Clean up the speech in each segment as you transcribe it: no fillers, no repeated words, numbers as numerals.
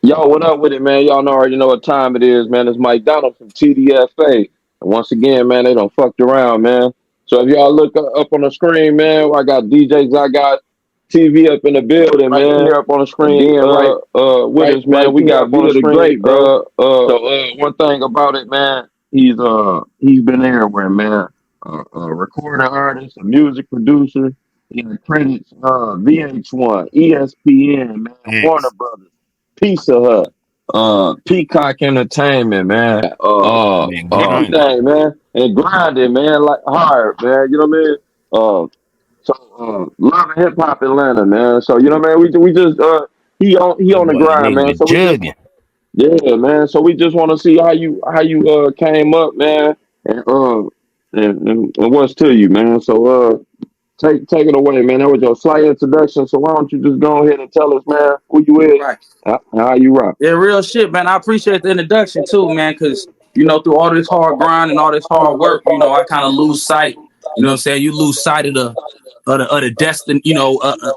Yo, what up with it, man? Y'all already know what time it is, man. It's Mike Donald from TDFA. And once again, man, they done fucked around, man. So if y'all look up on the screen, man, I got DJs, I got TV up in the building, Right man. here up on the And screen, then with us, man, right we here got up on Vito the the screen, Great. bro. One thing about it, man, he's been everywhere, man. A recording artist, a music producer. He got credits, VH1, ESPN, man, Warner Thanks. Brothers. Pizza Hut, Peacock Entertainment, man, Man, grinding. everything, man, and grinding, man, like hard, man. You know what I mean? Love and hip hop Atlanta, man. So you know what I mean? We just he That on the boy, that grind, man. nigga So we just jugging. yeah, man. So we just want to see how you came up, man, and and what's to you, man. So take it away, man. That was your slight introduction. So why don't you just go ahead and tell us, man, who you is, Right. how you rock? Yeah, real shit, man. I appreciate the introduction too, man, because through all this hard grind and all this hard work, I kind of lose sight. You know what I'm saying? You lose sight of the destin,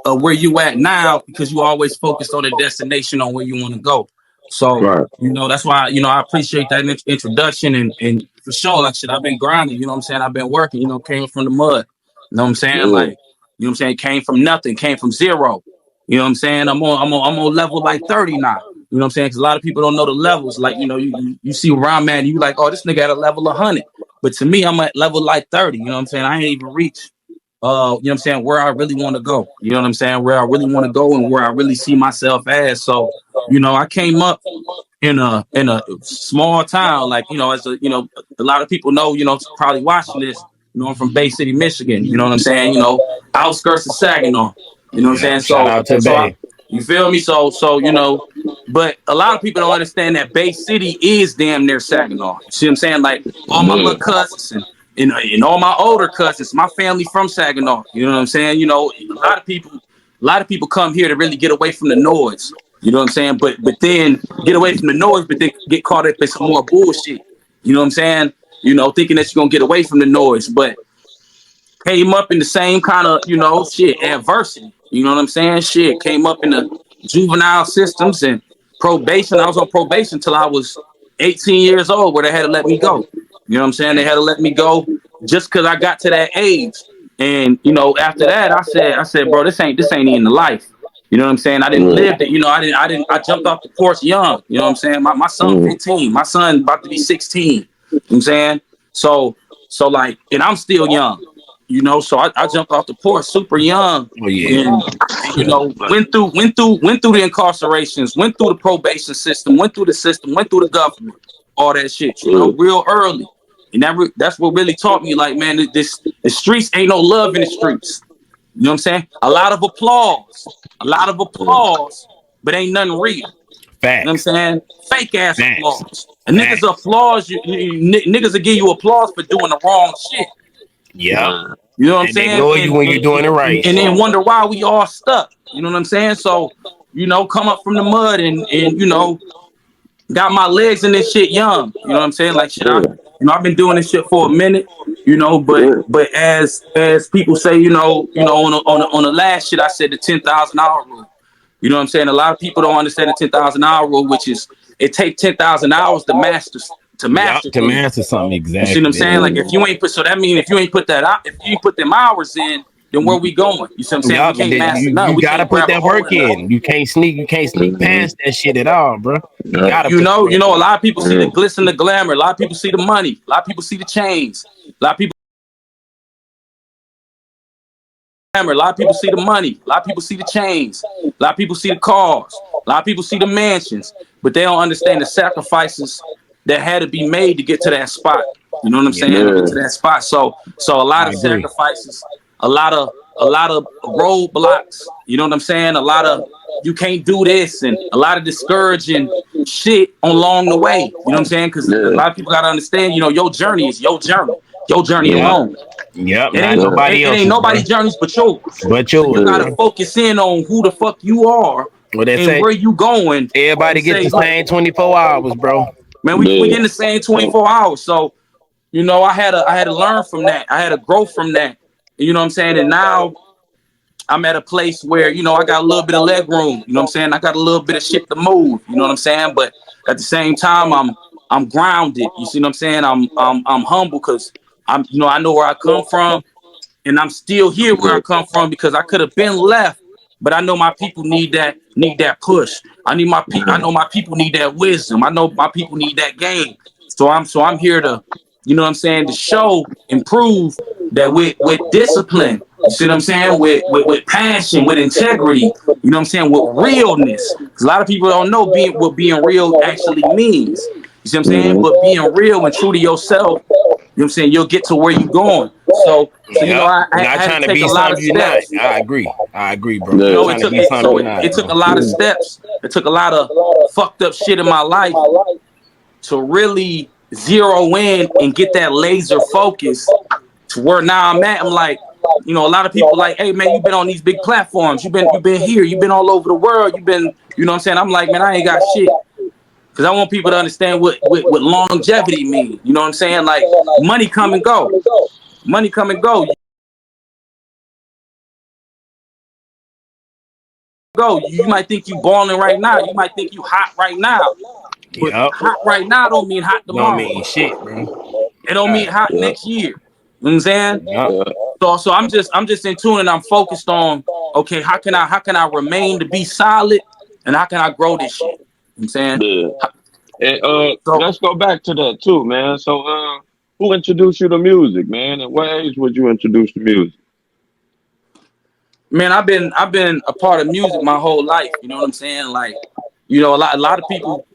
where you at now because you always focused on the destination on where you want to go. So, Right. that's why, I appreciate that introduction and for sure, like shit, I've been grinding, you know what I'm saying? I've been working, came from the mud. You know what I'm saying? Yeah. Like, what I'm saying? Came from nothing, came from zero. You know what I'm saying? I'm on level like 30 now. You know what I'm saying? Because a lot of people don't know the levels. Like, you see where I'm at, and you like, oh, this nigga at a level 100. But to me, I'm at level like 30. You know what I'm saying? I ain't even reached you know what I'm saying, where I really want to go. You know what I'm saying? Where I really want to go and where I really see myself as. So, I came up in a small town, like, as a lot of people know, probably watching this, I'm from Bay City, Michigan. You know what I'm saying? Outskirts of Saginaw. You know what I'm Yeah. saying? Shout out to Bay. You feel me? So, but a lot of people don't understand that Bay City is damn near Saginaw. You see what I'm saying? Like all my Yeah. little cousins and all my older cousins, my family from Saginaw. You know what I'm saying? A lot of people come here to really get away from the noise. You know what I'm saying? But then get away from the noise, but then get caught up in some more bullshit. You know what I'm saying? Thinking that you're gonna get away from the noise, but came up in the same kind of, shit, adversity. You know what I'm saying? Shit, came up in the juvenile systems and probation. I was on probation till I was 18 years old, where they had to let me go. You know what I'm saying? They had to let me go just because I got to that age. And after that, I said, bro, this ain't even the life. You know what I'm saying? I didn't live that. I jumped off the porch young. You know what I'm saying? My son Mm. 15, my son about to be 16. You know what I'm saying? So like, and I'm still young. So I jumped off the porch super young, Oh yeah. and went through the incarcerations, went through the probation system, went through the system, went through the government, all that shit, Yeah. real early. And that's what really taught me, like, man, the streets ain't no love in the streets. You know what I'm saying? A lot of applause, but ain't nothing real. You know what I'm Facts. saying? Fake ass Facts. applause. And niggas Facts. applause niggas will give you applause for doing the wrong shit. Yep. Yeah. You know what I'm And they saying? know you And when you're and, doing it and, right. and then wonder why we all stuck. You know what I'm saying? So, come up from the mud and got my legs in this shit young. You know what I'm saying? Like shit, Yeah. I've been doing this shit for a minute. But Yeah. as people say, on the last shit I said, the 10,000 hour rule. You know what I'm saying? A lot of people don't understand the 10,000 hour rule, which is it takes 10,000 hours to Yup. master To things. master something You see what I'm exactly. saying? Like if you ain't put, so that means if you ain't put that out, if you ain't put them hours in, then where we going? You see what I'm saying? We Yup. And can't then master you nothing. you We gotta can't put grab a that hole work in nothing. in. You can't sneak past that shit at all, bro. You Yeah. gotta You put the know, work a in. lot of people see the glitz and the glamour. A lot of people see the money. A lot of people see the chains. A lot of people glamour. A lot of people see the money. A lot of people see the chains. A lot of people see the cars. A lot of people see the mansions, but they don't understand the sacrifices that had to be made to get to that spot. You know what I'm saying? To Yeah, get Yeah. to that spot. So a lot I of agree. sacrifices, a lot of roadblocks. You know what I'm saying? A lot of you can't do this, and a lot of discouraging shit along the way. You know what I'm saying? Because a Yeah. lot of people gotta understand. Your journey is your journey Yeah. Yup. alone. Yep. It Not ain't Yeah. it, nobody it ain't else's, bro. nobody journeys but yours. But So you yours, gotta Yeah. bro. focus in on who the fuck you are What they and say? where you going, Everybody and gets the say, same 24 hours, bro. man, we Yeah. getting the same 24 hours. So I had to learn from that. I had to grow from that. You know what I'm saying? And now I'm at a place where, you know, I got a little bit of leg room, you know what I'm saying? I got a little bit of shit to move, you know what I'm saying? But at the same time, I'm grounded. You see what I'm saying? I'm humble because you know, I know where I come from, and I'm still here where I come from because I could have been left, but I know my people need that push. I know my people need that wisdom. I know my people need that game. So I'm here to, you know what I'm saying, to show and prove that with discipline, you see what I'm saying, with passion, with integrity, you know what I'm saying, with realness. Because a lot of people don't know what being real actually means. You see what I'm saying? But being real and true to yourself, you know what I'm saying, you'll get to where you're going. So you know, Yep. I Not had to trying to take be a lot of something you're not. steps. I agree. I agree, bro. You Not know, trying to be something you're not, it took bro. a lot of steps. It took a lot of fucked up shit in my life to really zero in and get that laser focus to where now I'm at. I'm like, you know, a lot of people like, hey man, you've been on these big platforms. You've been here. You've been all over the world. You've been, you know what I'm saying? I'm like, man, I ain't got shit. Because I want people to understand what longevity means. You know what I'm saying? Like, money come and go. Money come and go. You might think you balling right now. You might think you hot right now. But Yep. hot right now don't mean hot Don't tomorrow. mean shit, bro. It don't mean Right. hot next year. You know what I'm saying? Yep. So I'm just in tune and I'm focused on, okay, how can I remain to be solid, and how can I grow this shit? You know what I'm saying? Yeah. And So let's go back to that too, man. So who introduced you to music, man? At what age would you introduce to music? man, I've been a part of music my whole life. You know what I'm saying? Like, you know, a lot of people,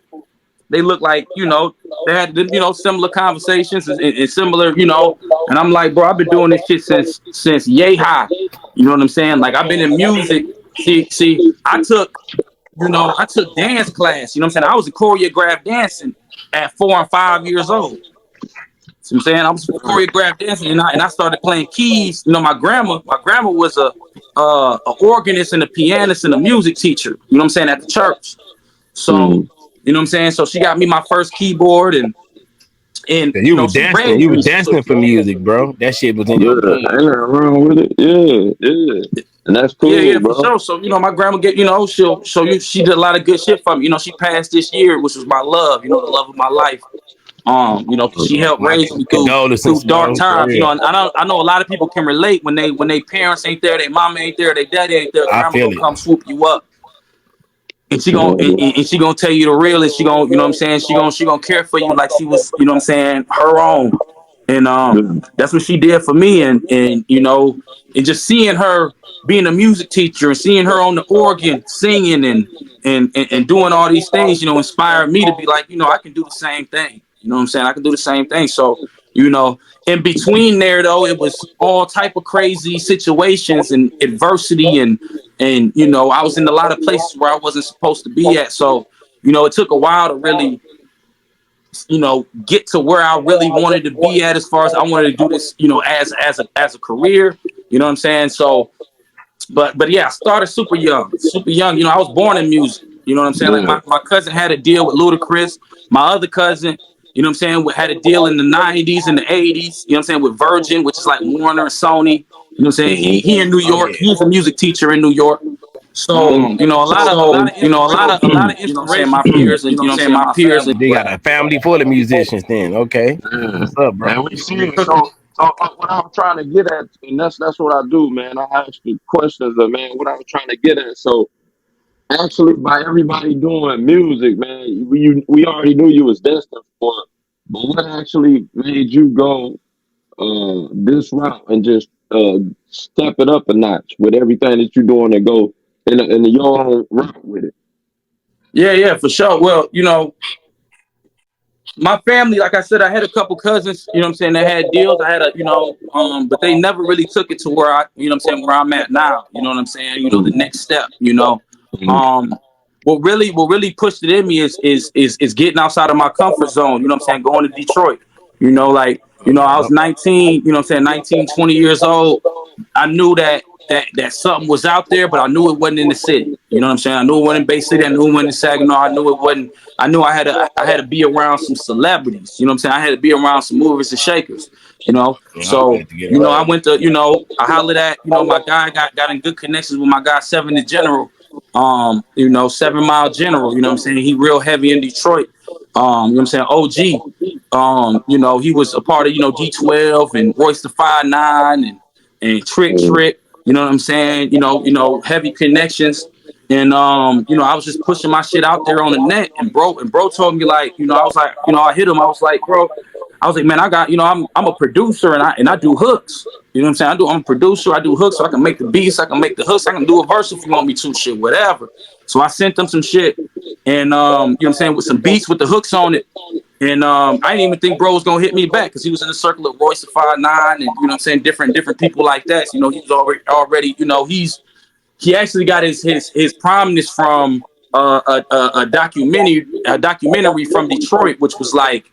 they look like, you know, they had, you know, similar conversations and similar, you know, and I'm like, bro, I've been doing this shit since yay high. You know what I'm saying? Like, I've been in music. See, I took dance class. You know what I'm saying? I was a choreographed dancing at 4 and 5 years old. See what I'm saying? I was choreographed dancing, and I started playing keys. You know, my grandma was a organist and a pianist and a music teacher. You know what I'm saying, at the church. So, Mm. you know what I'm saying? So she got me my first keyboard, and So you know, she raised you were me. destined for music, bro. That shit was in Yeah, your ain't blood. nothing wrong with it. Yeah, yeah. And that's Yeah, cool, yeah, for bro. sure. So, you know, my grandma get, you know, she did a lot of good shit for me. You know, she passed this year, which was my love, you know, the love of my life. You know, she helped My raise me through condolences, dark bro. For times. You know, real. and I know a lot of people can relate when they parents ain't there, their mama ain't there, their daddy ain't there. I Grandma feel gonna it. come swoop you up, and she gonna Yeah, and she gonna tell you the real, and she gonna, you know what I'm saying, she gonna care for you like she was, you know what I'm saying, her own. And yeah. that's what she did for me. And you know, and just seeing her being a music teacher and seeing her on the organ singing and doing all these things, you know, inspired me to be like, you know, I can do the same thing. You know what I'm saying? I can do the same thing. So, you know, in between there though, it was all type of crazy situations and adversity, and you know, I was in a lot of places where I wasn't supposed to be at. So, you know, it took a while to really, you know, get to where I really wanted to be at, as far as I wanted to do this, you know, as a career. You know what I'm saying? So, but yeah, I started super young, super young. You know, I was born in music. You know what I'm saying? Like, Yeah. my cousin had a deal with Ludacris. My other cousin, you know what I'm saying, had a deal in the 90s and the 80s, you know what I'm saying, with Virgin, which is like Warner and Sony. You know what I'm saying? He Mm-hmm. he in New Oh York. yeah. He's a music teacher in New York. So, Mm. you know, So, you know, a lot of You know what I'm saying? inspiration My from, you know peers, what and I'm saying, my peers, and they got a family full of musicians. Then okay, yeah, what's up, bro? man, we see it. So what I'm trying to get at, and that's what I do, man. I ask you questions, of, man, what I was trying to get at. So actually, by everybody doing music, man, we already knew you was destined for it. But what actually made you go this route and just step it up a notch with everything that you're doing and go in your own route with it? yeah, for sure. Well, you know, my family, like I said, I had a couple cousins, you know what I'm saying, that had deals. I had but they never really took it to where you know what I'm saying, where I'm at now. You know what I'm saying? You know, the Mm, next step, you know. mm, Um, what really pushed it in me is getting outside of my comfort zone, you know what I'm saying, going to Detroit. You know, like, you know, I was Yep. 19, you know what I'm saying, 19, 20 years old. I knew that something was out there, but I knew it wasn't in the city. You know what I'm saying? I knew it wasn't in Bay City. I knew it wasn't in Saginaw. I knew it wasn't. I knew I had to be around some celebrities. You know what I'm saying? I had to be around some movers and shakers. You know, Yeah, I'm so glad to get it you know, I right. went to, you know, I hollered at, you know, my guy got in good connections with my guy Seven the General. You know, 7 Mile General, you know what I'm saying? He real heavy in Detroit. You know what I'm saying? OG. You know, he was a part of, you know, D12 and Royce the 5'9" and Trick, you know what I'm saying? Heavy connections. And you know, I was just pushing my shit out there on the net, and bro told me, like, you know, I was like, you know, I hit him, I was like, bro, I was like, man, I got, you know, I'm a producer, and I do hooks. You know what I'm saying? I'm a producer, I do hooks, so I can make the beats, I can make the hooks, I can do a verse if you want me to, shit, whatever. So I sent them some shit, and you know what I'm saying, with some beats with the hooks on it. And I didn't even think bro was gonna hit me back, because he was in the circle of Royce the 5'9", and you know what I'm saying, different people like that. So, you know, he was already, you know, he actually got his prominence from a documentary from Detroit, which was like,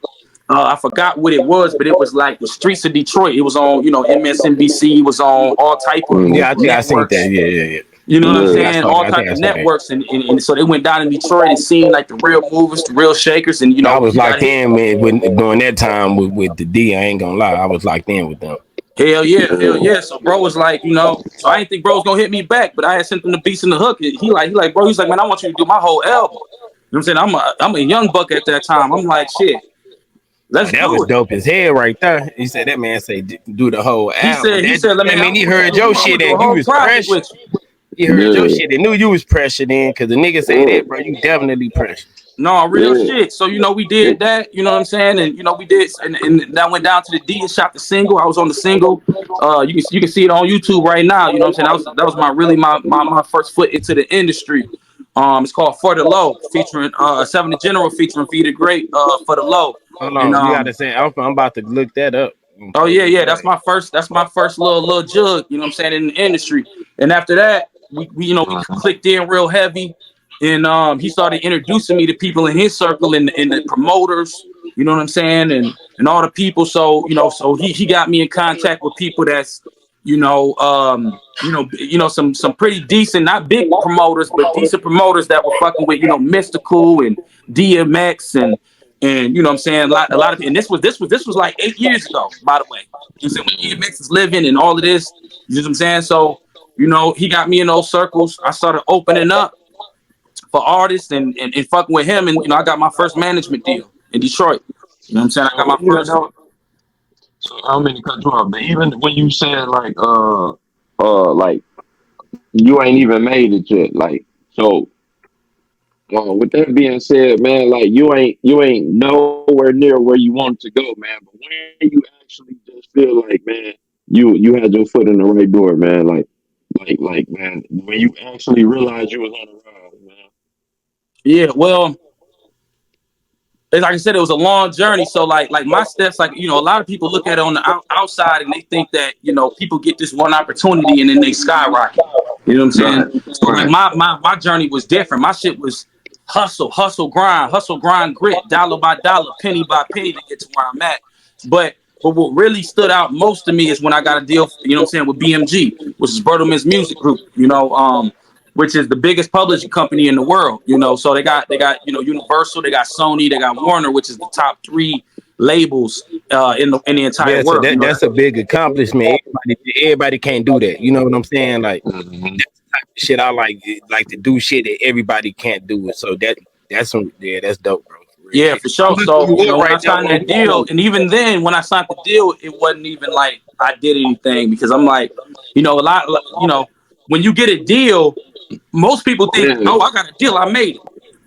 I forgot what it was, but it was like the streets of Detroit. It was on, you know, MSNBC. It was on all type of Yeah, I think I seen that. networks. Yeah, yeah, yeah. You know what I'm I saying? saw All that. I type think I of saw that. networks, and so they went down in Detroit and seen like the real movers, the real shakers, and you I know, was he got locked hit. in when during that time with the D. I ain't gonna lie, I was locked in with them. Hell yeah, hell yeah. So bro was like, you know, so I didn't think bro was gonna hit me back, but I had sent him the beats and the hook. He like, bro, he's like, man, I want you to do my whole album. You know what I'm saying? I'm a young buck at that time. I'm like, shit, Oh, let's that do was it. dope as hell right there. He said that man say do the whole He album. said, That let me, I mean, he heard I'm your gonna shit do a and you whole was project pressured. with you. He heard your shit and knew you was pressured in, because the nigga say that, bro. You definitely pressured. No, real Yeah. shit. So, you know, we did that, you know what I'm saying? And, you know, we did, and that went down to the D and shot the single. I was on the single. You can see it on YouTube right now. You know what I'm saying? That was my first foot into the industry. It's called For the Low, featuring Seven the General, featuring Feed the Great, For the Low. Hold And on, you gotta say I'm about to look that up. oh Before yeah, you yeah, go that's ahead. my first little jug, you know what I'm saying, in the industry. And after that, we you know, we clicked in real heavy, and he started introducing me to people in his circle, and the promoters, you know what I'm saying, and all the people. So, you know, so he got me in contact with people that's, some pretty decent, not big promoters, but decent promoters that were fucking with, you know, Mystical and DMX and you know what I'm saying, a lot of, and this was like 8 years ago, by the way. You know what I'm saying, when DMX is living and all of this, you know what I'm saying? So, you know, he got me in those circles. I started opening up for artists and fucking with him, and you know, I got my first management deal in Detroit. You know what I'm saying? I got So my even first. though, so how many cut you off? But even when you saying like you ain't even made it yet, like so. With that being said, man, like you ain't nowhere near where you want to go, man. But when you actually just feel like, man, you had your foot in the right door, man. Like, man, when you actually realize you was on the rise, man. Yeah, well, like I said, it was a long journey. So like my steps, like, you know, a lot of people look at it on the outside, and they think that, you know, people get this one opportunity and then they skyrocket. You know what I'm saying? Right, So like right. my journey was different. My shit was hustle, grind, grit, dollar by dollar, penny by penny to get to where I'm at. But what really stood out most to me is when I got a deal, you know what I'm saying, with BMG, which is Bertelman's Music Group. Which is the biggest publishing company in the world, you know. So they got you know, Universal, they got Sony, they got Warner, which is the top three labels in the entire Yeah, so world. You know, that's a big accomplishment. Everybody can't do that. You know what I'm saying? Like Hmm. that's the type of shit I like to do shit that everybody can't do it. So that's dope, bro. For real. yeah, for I'm sure. looking So, you you know, up when I right now signed on that deal, YouTube. and even then, when I signed the deal, it wasn't even like I did anything, because I'm like, you know, you know, when you get a deal, most people think, Yeah, oh, I got a deal, I made it.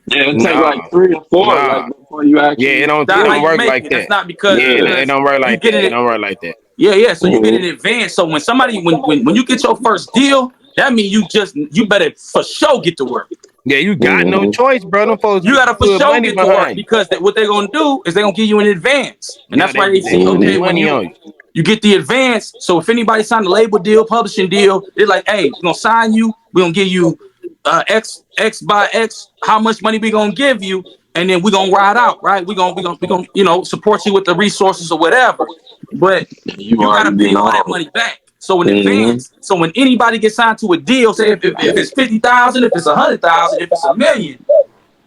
yeah. It take like Nah, 3 or 4, like nah. before you Yeah, actually, That's it how don't you work make like it. That's that. not because Yeah, yeah. it don't work you like get that. It it. don't work like that. Yeah, yeah. So you get Hmm. it in advance. So when somebody, when you get your first deal, that means you better for sure get to work. Yeah, you got no Hmm. choice, bro. Them folks You gotta for put sure money get to work, behind you. because what they're gonna do is they're gonna give you an advance, and Yeah, that's why they they see, gonna put okay, when money you on you. you get the advance. So if anybody signed a label deal, publishing deal, they're like, hey, we're gonna sign you. We're gonna give you X by X. How much money we gonna give you, and then we're gonna ride out, right? We gonna you know, support you with the resources or whatever. But You you gotta already pay been all that on. money back. So in Hmm. advance, so when anybody gets signed to a deal, say if it's 50,000, if it's 100,000, if it's 1 million,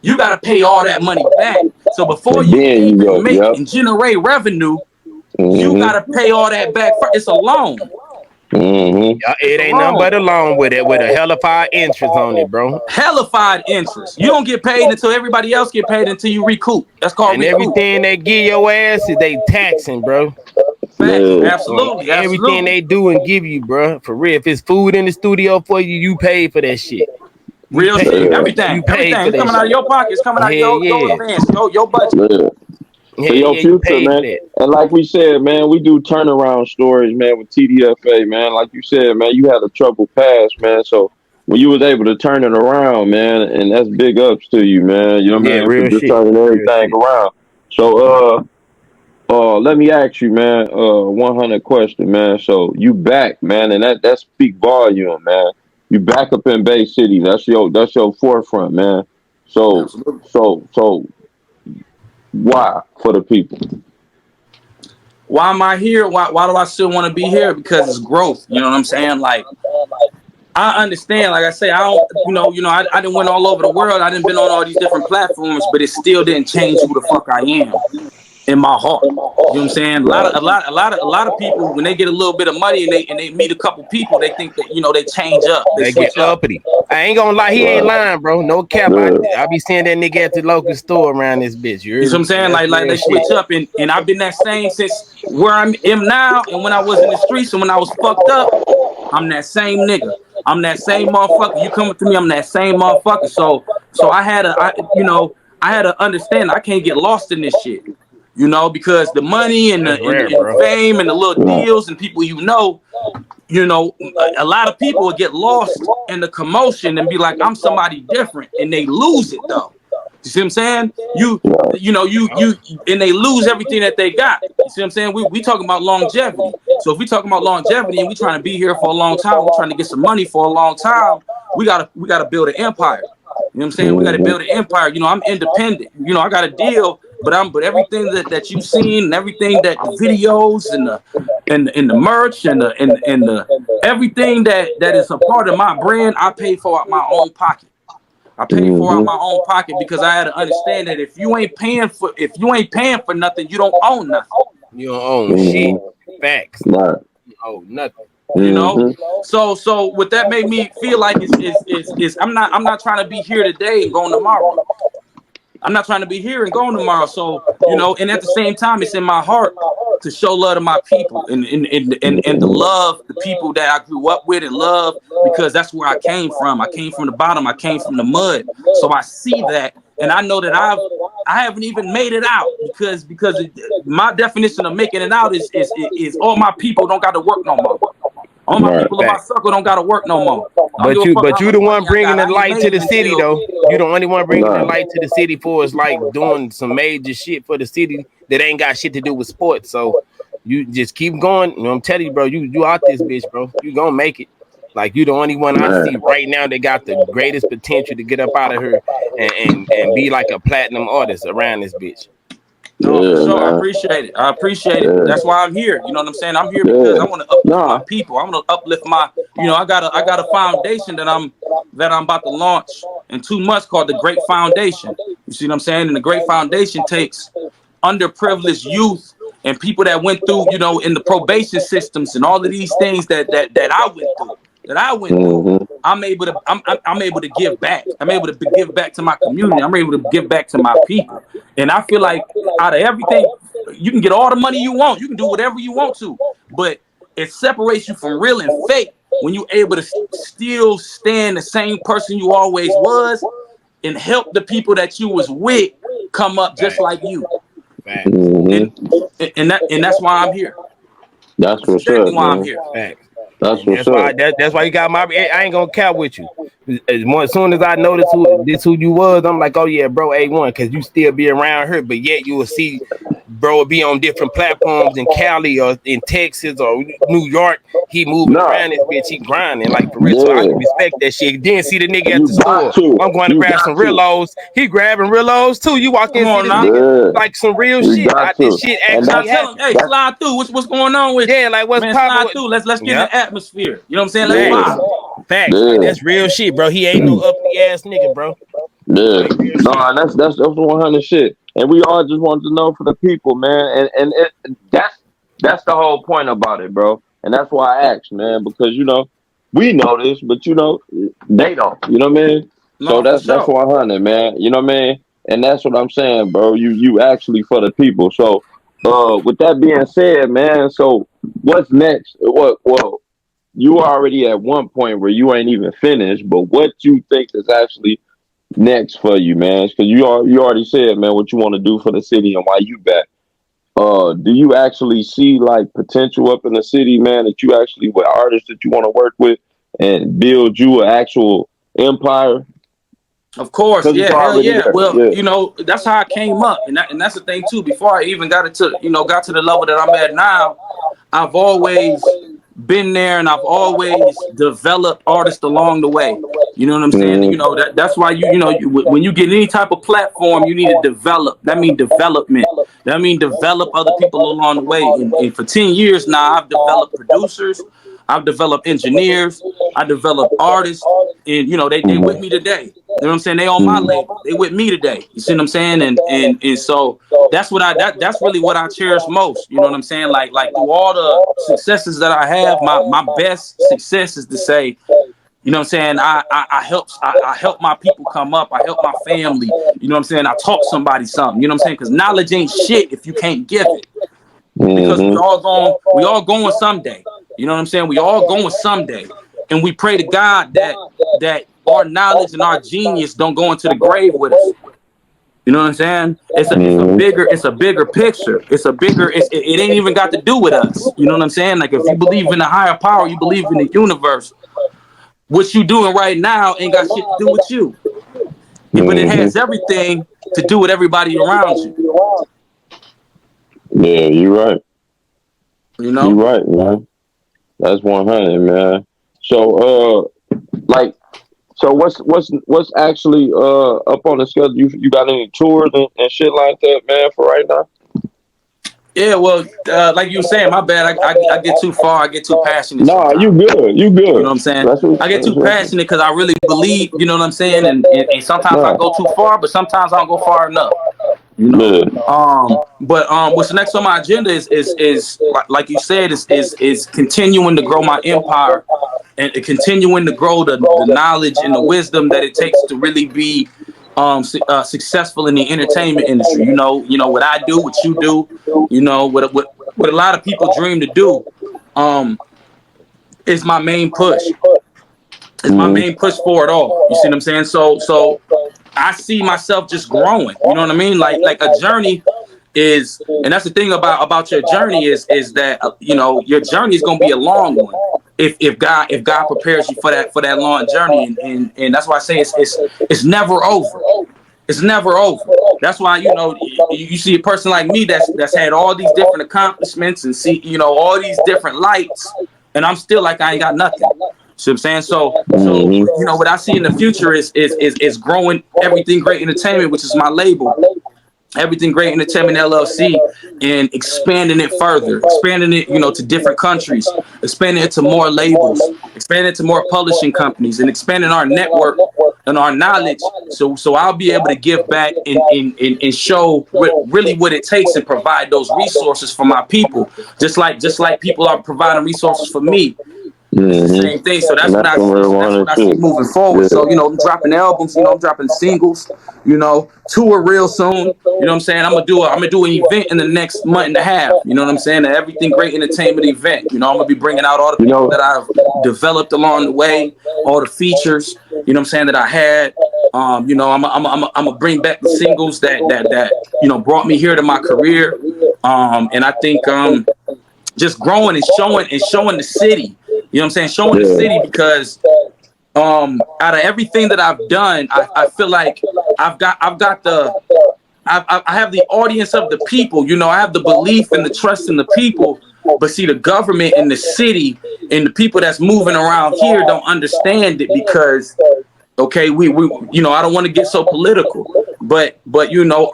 you got to pay all that money back. So before And you then you even go, make yep. and generate revenue, You gotta pay all that back first. It's a loan. It ain't nothing but a loan with a hellified interest on it, bro. Hellified interest. You don't get paid until everybody else get paid until you recoup. That's called And recoup. everything they give your ass is they taxing, bro. Absolutely, Everything they do and give you, bro. For real. If it's food in the studio for you, you pay for that shit. Real shit. Everything. Everything. It's coming out of your pockets. Coming out of your advance. Your budget. For your future, man. And like we said, man, we do turnaround stories, man, with TDFA, man. Like you said, man, you had a troubled past, man. So when you was able to turn it around, man, and that's big ups to you, man. You know what I mean? For just turning everything around. So let me ask you, man, 100 question, man. So you back, man, and that speak volume, man. You back up in Bay City. That's your forefront, man. So why for the people? Why am I here? Why do I still want to be here? Because it's growth. You know what I'm saying? Like, I understand. Like I say, I don't, I didn't went all over the world. I didn't been on all these different platforms, but it still didn't change who the fuck I am in my heart. You know what I'm saying? A lot of people, when they get a little bit of money and they meet a couple people, they think that they change up. They get uppity. I ain't gonna lie, he ain't lying, bro. No cap. I be seeing that nigga at the local store around this bitch. You know what I'm saying? Like they switch up, and I've been that same since where I am now, and when I was in the streets and when I was fucked up, I'm that same nigga. I'm that same motherfucker. You coming to me, I'm that same motherfucker. So I had to understand I can't get lost in this shit. Because the money and the fame and the little deals and people a lot of people will get lost in the commotion and be like, I'm somebody different, and they lose it though. You see what I'm saying? You and they lose everything that they got. You see what I'm saying? We talking about longevity. So if we talking about longevity and we trying to be here for a long time, we're trying to get some money for a long time, we gotta build an empire. You know what I'm saying? We got to build an empire. I'm independent. I got a deal, but everything that you've seen and everything that the videos and the merch and the everything that is a part of my brand, I pay for out my own pocket. I pay for out my own pocket because I had to understand that if you ain't paying for nothing, you don't own nothing. You don't own shit. Facts. Right. You own nothing. So what that made me feel like is I'm not trying to be here today and going tomorrow. I'm not trying to be here and going tomorrow. So and at the same time, it's in my heart to show love to my people and to love the people that I grew up with and love, because that's where I came from. I came from the bottom. I came from the mud. So I see that, and I know that I haven't even made it out because my definition of making it out is all my people don't got to work no more. All my people in my circle don't gotta work no more. But you the one bringing the light to the city though. You the only one bringing the light to the city for us, like doing some major shit for the city that ain't got shit to do with sports. So you just keep going. I'm telling you, bro. You out this bitch, bro. You gonna make it. Like you the only one I see right now that got the greatest potential to get up out of here and be like a platinum artist around this bitch. No, for sure. I appreciate it. That's why I'm here. You know what I'm saying? I'm here because I want to uplift my people. I want to uplift my, I got a foundation that I'm about to launch in 2 months called the Great Foundation. You see what I'm saying? And the Great Foundation takes underprivileged youth and people that went through, in the probation systems and all of these things that I went through. I'm able to give back. I'm able to give back to my community. I'm able to give back to my people. And I feel like out of everything, you can get all the money you want. You can do whatever you want to, but it separates you from real and fake when you're able to still stand the same person you always was and help the people that you was with come up just like you. And that's why I'm here. That's what's up, why I'm here. That's why you got my. I ain't gonna cap with you. As soon as I noticed who you was, I'm like, oh yeah, bro, A1, because you still be around her, but yet you will see, bro, be on different platforms in Cali or in Texas or New York. He moving around this bitch, he grinding like for real. So I can respect that shit. Then see the nigga at the store. I'm going to grab some Rillos. He grabbing Rillos too. You walk in and see this nigga like some real shit. This shit actually happened. Hey, slide through. What's going on with you? Like what's popping? Slide through. Let's get in the atmosphere. You know what I'm saying? Let's vibe. Facts. Like, that's real shit, bro. He ain't no uppity ass nigga, bro. Yeah. No, that's 100 shit. And we all just wanted to know for the people, man. And that's That's the whole point about it, bro. And that's why I asked, man, because we know this, but they don't. You know what I mean? So No, for that's sure. 100, man. You know what I mean? And that's what I'm saying, bro. You actually for the people. So, with that being said, man. So what's next? Well, you already at one point where you ain't even finished, but what you think is actually next for you, man? Because you already said, man, what you want to do for the city and why you back. Do you actually see like potential up in the city, man, that you actually with artists that you want to work with and build you an actual empire? Of course, Because it's yeah, hell already yeah. there. Well, Yeah. that's how I came up, and that's the thing too. Before I even got into, got to the level that I'm at now, I've always been there, and I've always developed artists along the way. You know what I'm saying? Mm-hmm. That's why when you get any type of platform, you need to develop. That means development. That means develop other people along the way. And for 10 years now, I've developed producers, I've developed engineers, I developed artists, and they with me today. You know what I'm saying? They on my label. They with me today. You see what I'm saying? And so that's really what I cherish most. You know what I'm saying? Like through all the successes that I have, my best success is to say, you know what I'm saying? I help my people come up. I help my family. You know what I'm saying? I taught somebody something. You know what I'm saying? Because knowledge ain't shit if you can't give it. Because Mm-hmm. we all going someday. You know what I'm saying? We all going someday. And we pray to God that our knowledge and our genius don't go into the grave with us. You know what I'm saying? It's a bigger picture. It ain't even got to do with us. You know what I'm saying? Like if you believe in a higher power, you believe in the universe, what you doing right now ain't got shit to do with you. But it Mm-hmm. has everything to do with everybody around you. Yeah, you're right. You You're know? right, man. That's 100, man. So, like, so what's actually up on the schedule? You got any tours and shit like that, man, for right now? Yeah, well, like you were saying, my bad. I get too far. I get too passionate Nah, you sometimes. good. You You know good. what I'm saying? That's what. I get too That's passionate because I really believe, you know what I'm saying? And sometimes I nah. go too far, but sometimes I don't go far enough. You know. Yeah. But what's next on my agenda is like you said, is continuing to grow my empire and continuing to grow the knowledge and the wisdom that it takes to really be successful in the entertainment industry. What I do, what you do, what a lot of people dream to do, um, is my main push. Is my Mm-hmm. main push for it all. You see what I'm saying? So I see myself just growing. You know what I mean? Like a journey is, and that's the thing about your journey is that your journey is gonna be a long one. If God prepares you for that long journey, and that's why I say it's never over. It's never over. That's why you see a person like me that's had all these different accomplishments and see all these different lights, and I'm still like I ain't got nothing. See what I'm saying? So Mm-hmm. what I see in the future is growing Everything Great Entertainment, which is my label, Everything Great Entertainment LLC, and expanding it further, expanding it, to different countries, expanding it to more labels, expanding it to more publishing companies, and expanding our network and our knowledge. So I'll be able to give back and show really what it takes and provide those resources for my people, just like people are providing resources for me. It's the Mm-hmm. same thing. So And that's what that's I some see. real So that's what 100 I see shit. moving forward. Yeah. So, I'm dropping albums, I'm dropping singles, tour real soon. You know what I'm saying? I'm gonna do an event in the next month and a half. You know what I'm saying? An Everything Great Entertainment event. I'm gonna be bringing out all the You people know. that I've developed along the way, all the features, what I'm saying, that I had. I'm gonna bring back the singles that brought me here to my career. And I think just growing and showing the city. You know what I'm saying? Showing the Yeah. city because out of everything that I've done, I feel like I've got I have the audience of the people. I have the belief and the trust in the people. But see, the government and the city and the people that's moving around here don't understand it because okay, we I don't want to get so political, but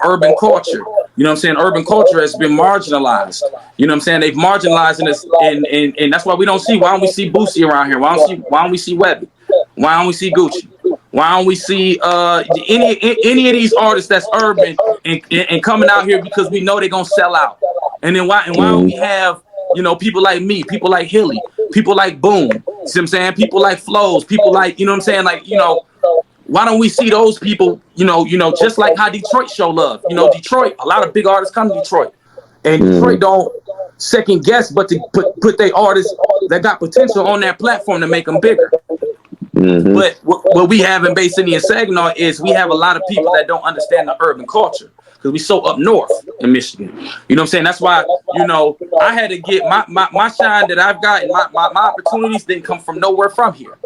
urban culture. You know what I'm saying? Urban culture has been marginalized. You know what I'm saying? They've marginalized us, and that's why we don't see. Why don't we see Boosie around here? Why don't we see Webby? Why don't we see Gucci? Why don't we see any of these artists that's urban and coming out here because we know they're gonna sell out? And then why don't we Mm-hmm. have you know, people like me, people like Hilly, people like Boom, see what I'm saying? People like Flows, people like, you know what I'm saying? Like, you know, why don't we see those people, you know, just like how Detroit show love. You know, Detroit, a lot of big artists come to Detroit. And Detroit don't second guess, but to put their artists that got potential on that platform to make them bigger. But what we have in Bay City and Saginaw is we have a lot of people that don't understand the urban culture because we so up north in Michigan. You know what I'm saying? That's why, you know, I had to get my shine that I've gotten, my opportunities didn't come from nowhere from here.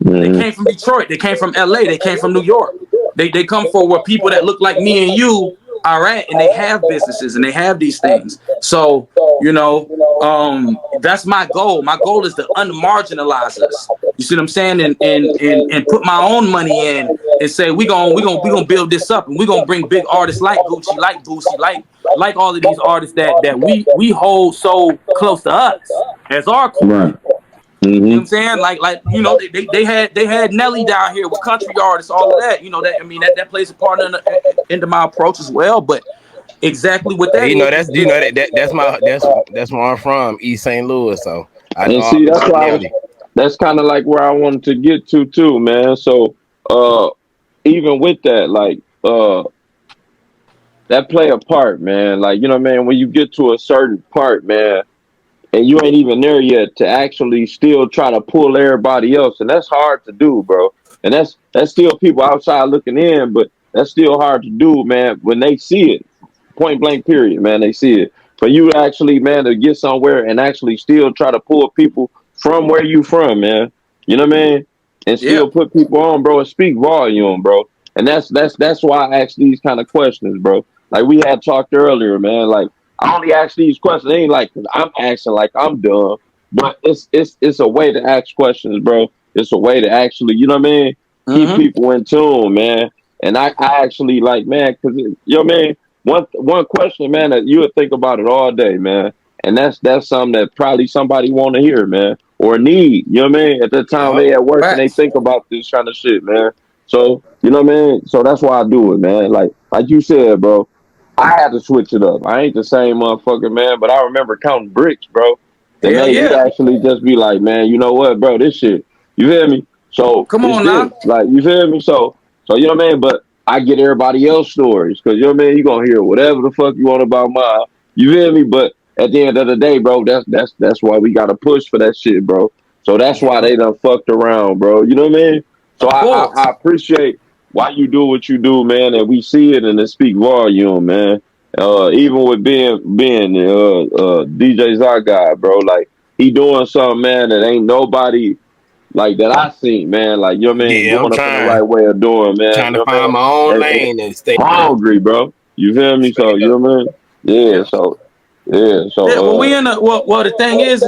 They came from Detroit. They came from LA. They came from New York. They come for where people that look like me and you are at, and they have businesses and they have these things. So, you know, that's my goal. My goal is to unmarginalize us. You see what I'm saying? And put my own money in and say we gonna build this up, and we're gonna bring big artists like Gucci, like Boosie, like all of these artists that we hold so close to us as our core. Right. You know what I'm saying? Like you know, they had Nelly down here with country artists, all of that. You know, that I mean that plays a part into my approach as well. But exactly what that you know, that's where I'm from, East St. Louis. So I know And see, all that's about why Nelly. that's kind of like where I wanted to get to too, man. So even with that, like that play a part, man. Like, you know, man, when you get to a certain part, man, and you ain't even there yet to actually still try to pull everybody else, and that's hard to do, bro. And that's still people outside looking in, but that's still hard to do, man. When they see it, point blank, period, man, they see it. For you actually, man, to get somewhere and actually still try to pull people from where you from, man. You know what I mean? And yeah. still put people on, bro, and speak volume, bro. And that's why I ask these kind of questions, bro. Like we had talked earlier, man. Like I only ask these questions. It ain't like 'cause I'm asking like I'm dumb, but it's a way to ask questions, bro. It's a way to actually, you know what I mean? Keep people in tune, man. And I actually like, man, because you know what I mean. One question, man, that you would think about it all day, man. And that's something that probably somebody want to hear, man, or need. You know what I mean? At the time they at work and they Facts. think about this kind of shit, man. So you know what I mean? So that's why I do it, man. Like you said, bro. I had to switch it up. I ain't the same motherfucker, man, but I remember counting bricks, bro. That Hell made me yeah. actually just be like, man, you know what, bro, this shit. You feel me? So Come it's on this. now. Like, you feel me? So you know what I mean? But I get everybody else stories. Cause you know what I mean? You gonna hear whatever the fuck you want about mine. You feel me? But at the end of the day, bro, that's why we gotta push for that shit, bro. So that's why Yeah. they done fucked around, bro. You know what I mean? So Of I course. appreciate why you do what you do, man, and we see it and it speak volume, man. Even with being DJ Zagai, bro, like he doing something, man, that ain't nobody like that I seen, man. Like, you know what I mean, Yeah, I'm going up in the right trying way of doing, man. trying You to know what I find mean? my own lane and stay Hungry, bro. You feel me? So straight you up. know what I mean? Yeah. Yeah. So yeah. Yeah, well, So we in a well. The thing is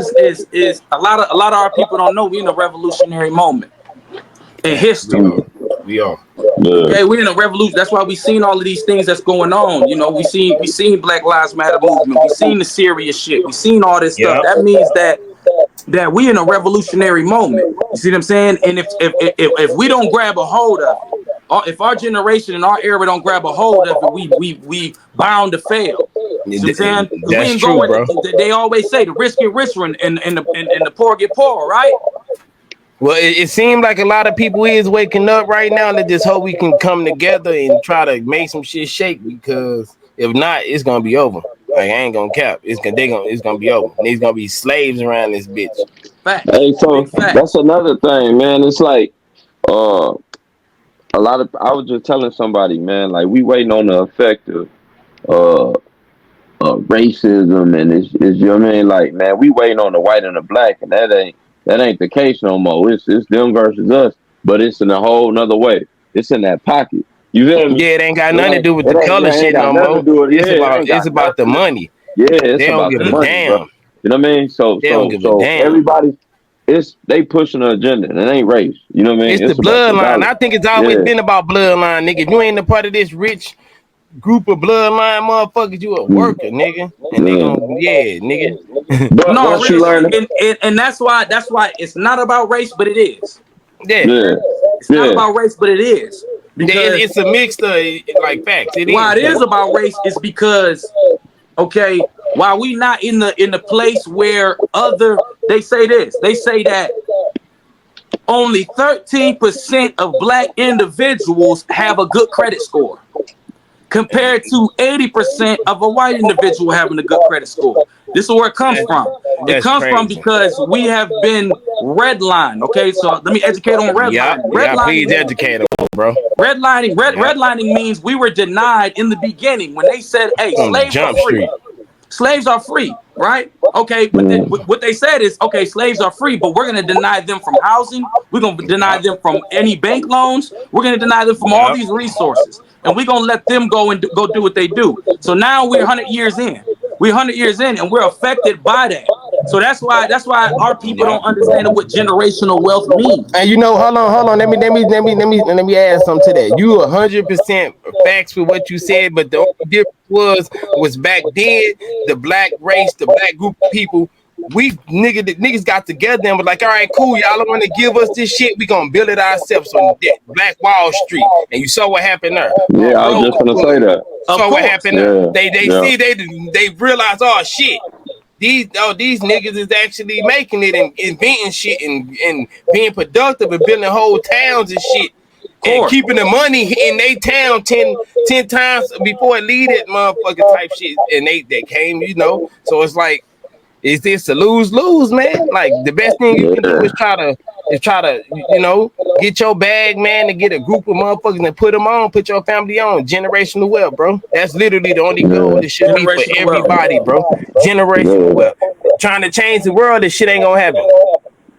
a lot of our people don't know we in a revolutionary moment in Facts. We history. are. We are. yeah. Okay, we're in a revolution. That's why we seen all of these things that's going on. You know, we seen Black Lives Matter movement. We seen the serious shit. We seen all this stuff. Yeah. That means that we in a revolutionary moment. You see what I'm saying? And if we don't grab a hold of it, or if our generation and our era don't grab a hold of it, we bound to fail. See what I'm saying? Because we That's ain't true, going. bro. They always say the rich get richer and the poor get poorer, right? Well, it seems like a lot of people is waking up right now and just hope we can come together and try to make some shit shake because if not, it's gonna be over. Like I ain't gonna cap. It's gonna be over. There's gonna be slaves around this bitch. Facts, Hey, big so that's facts. another thing, man. It's like uh a lot of I was just telling somebody, man, like we waiting on the effect of uh racism and it's you know what I mean? Like, man, we waiting on the white and the black and that ain't the case no more. It's them versus us, but it's in a whole nother way. It's in that pocket. You feel me? Yeah, it ain't got It nothing to ain't do with it the ain't, it color ain't shit got no nothing to more. do with it. It's Yeah, it about ain't got the nothing to money. yeah, it's They don't about give the a money, bro. damn. You know what I mean? So They don't so give a so damn. everybody they pushing an agenda and it ain't race. You know what I mean? It's the It's about the bloodline. dollar. I think it's always Yeah. been about bloodline, nigga. If you ain't a part of this rich group of bloodline motherfuckers, you a Mm, worker, nigga. And they yeah. gonna, yeah, nigga. But No, once you really, learn it, and that's why it's not about race, but it is. Yeah. yeah. It's not Yeah. about race, but it is because It's a mixed like facts. It why is it though. is about race is because okay, Why we not in the place where they say this? They say that only 13% of black individuals have a good credit score, compared to 80% of a white individual having a good credit score. This is where it comes from. It comes from because we have been redlined. Okay, so let me educate on redlining. Yeah, please educate them, bro. Redlining means we were denied in the beginning when they said, "Hey, slaves are free." Slaves are free, right? Okay, but what they said is, okay, slaves are free, but we're going to deny them from housing. We're going to deny them from any bank loans. We're going to deny them from all these resources. And we're going to let them go do what they do. So now we're 100 years in. We're 100 years in, and we're affected by that. So that's why our people don't understand what generational wealth means. And hold on. Let me add something to that. You 100% facts with what you said, but the only difference was back then the black race, the black group of people. The niggas got together and was like, all right, cool, y'all don't want to give us this shit. We gonna build it ourselves on Black Wall Street. And you saw what happened there. Yeah, I was just gonna say that. So what happened there? They realized, oh shit, these niggas is actually making it and inventing shit and being productive and building whole towns and shit. And keeping the money in their town 10 times before it lead it motherfucking type shit. And they came, so it's like, is this a lose-lose, man? Like the best thing you can do is try to get your bag, man, and get a group of motherfuckers and put your family on. Generational wealth, bro. That's literally the only goal. It should be for everybody, bro. Generational wealth. Trying to change the world, this shit ain't gonna happen.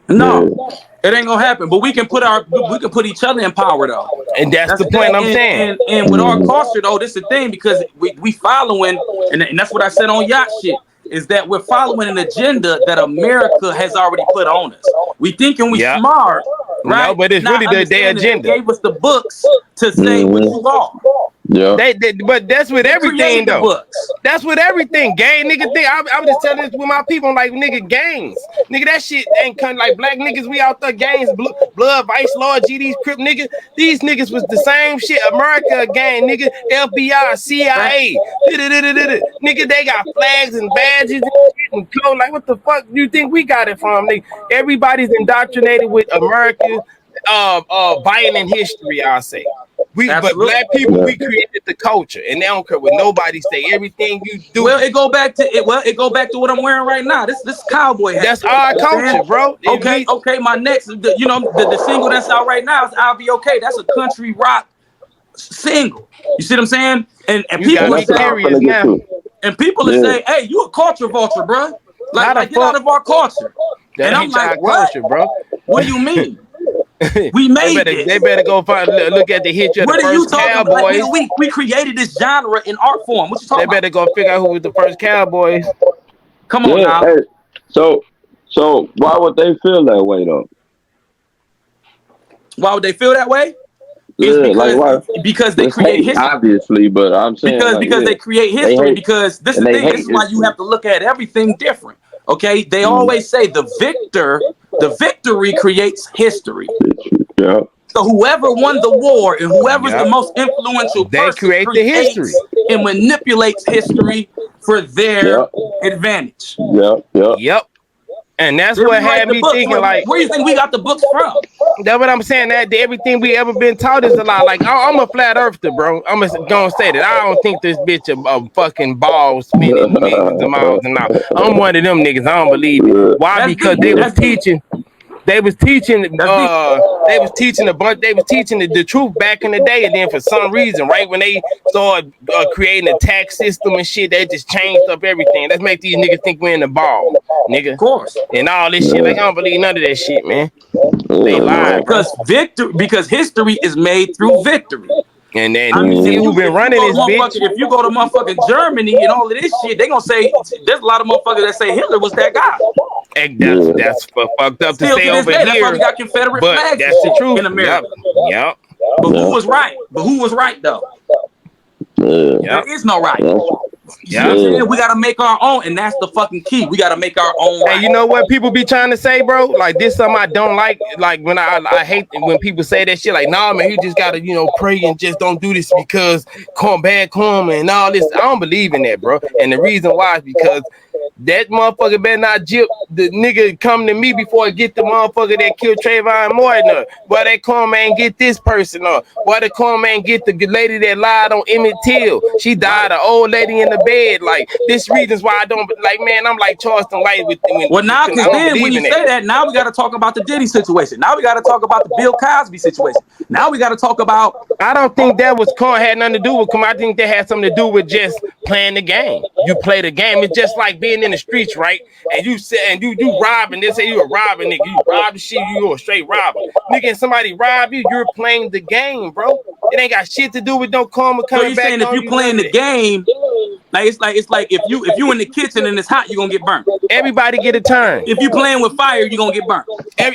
No, it ain't gonna happen. But we can put each other in power though. And that's the point I'm saying. And with our culture though, this is the thing, because we following, and that's what I said on Yacht Shit, is that we're following an agenda that America has already put on us. We thinking we smart, right? No, but it's really their agenda. They gave us the books to say what you are. Yeah. But that's with everything though. That's with everything. Gang nigga thing. I was just telling this with my people. I'm like, nigga, gangs. Nigga, that shit ain't kind of like black niggas. We out there gangs, blood, Vice Lord, GD's Crip nigga. These niggas was the same shit. America gang, nigga, FBI, CIA. Nigga, they got flags and badges and clothes. Like, what the fuck do you think we got it from? Nigga? Everybody's indoctrinated with American violent history, I'll say. But black people, we created the culture, and they don't care what nobody say. Everything you do. Well, it go back to what I'm wearing right now. This cowboy hat. That's our culture, bro. Okay. My next, the single that's out right now is "I'll Be Okay." That's a country rock single. You see what I'm saying? And people are serious now. And people are saying, "Hey, you a culture vulture, bro? Like get out of our culture." And I'm like, "What, culture, bro? What do you mean?" We made it. They better go look at the history of the first Cowboys. We created this genre in art form. What you talking about? They better go figure out who was the first Cowboys. Come on now. Hey, so why would they feel that way though? Why would they feel that way? Because they create history. Obviously, but I'm saying because they create history. Because this is the thing. This is why you have to look at everything different. Okay, they always say the victory creates history. Yeah. So whoever won the war and whoever's the most influential person create the history and manipulates history for their advantage. Yep. And that's what had me thinking, like, where do you think we got the books from? That's what I'm saying. That everything we ever been taught is a lie. Like, I'm a flat earther, bro. I'm gonna say that. I don't think this bitch a fucking ball spinning millions of miles an hour. I'm one of them niggas. I don't believe it. Why? Because they was teaching. They was teaching a bunch. They was teaching the truth back in the day, and then for some reason, right when they started creating a tax system and shit, they just changed up everything. Let's make these niggas think we're in the ball, nigga. Of course. And all this shit, like, I don't believe none of that shit, man. They lie because history is made through victory. And then you see who been running this bitch. If you go to motherfucking Germany and all of this shit, they gonna say there's a lot of motherfuckers that say Hitler was that guy. And that's fucked up to say over here. That's why we got Confederate flags that's the truth in America. Yep. But who was right? Though? There is no right. You see what I'm saying? We gotta make our own, and that's the fucking key. We gotta make our own. Hey, you know what people be trying to say, bro? Like this, something I don't like. Like when I hate when people say that shit. Like, nah, man, you just gotta pray and just don't do this because bad karma and all this. I don't believe in that, bro. And the reason why is because that motherfucker better not jip the nigga come to me before I get the motherfucker that killed Trayvon Martin. Why that karma ain't get this person up? Why the karma ain't get the lady that lied on Emmett Till? She died, an old lady in the bed. Like this reasons why I don't like. Man, I'm like Charleston White with them. Well, now, because then when you say that, now we got to talk about the Diddy situation. Now we got to talk about the Bill Cosby situation. Now we got to talk about. I don't think that was had nothing to do with karma. I think that had something to do with just playing the game. You play the game. It's just like being in the streets, right? And you say, and you robbing. They say you a robber, nigga. You rob the shit. You a straight robber, nigga. And somebody rob you, you're playing the game, bro. It ain't got shit to do with no karma coming back. So you saying if you playing the game, like it's like if you in the kitchen and it's hot, you gonna get burnt. Everybody get a turn. If you playing with fire, you gonna get burnt.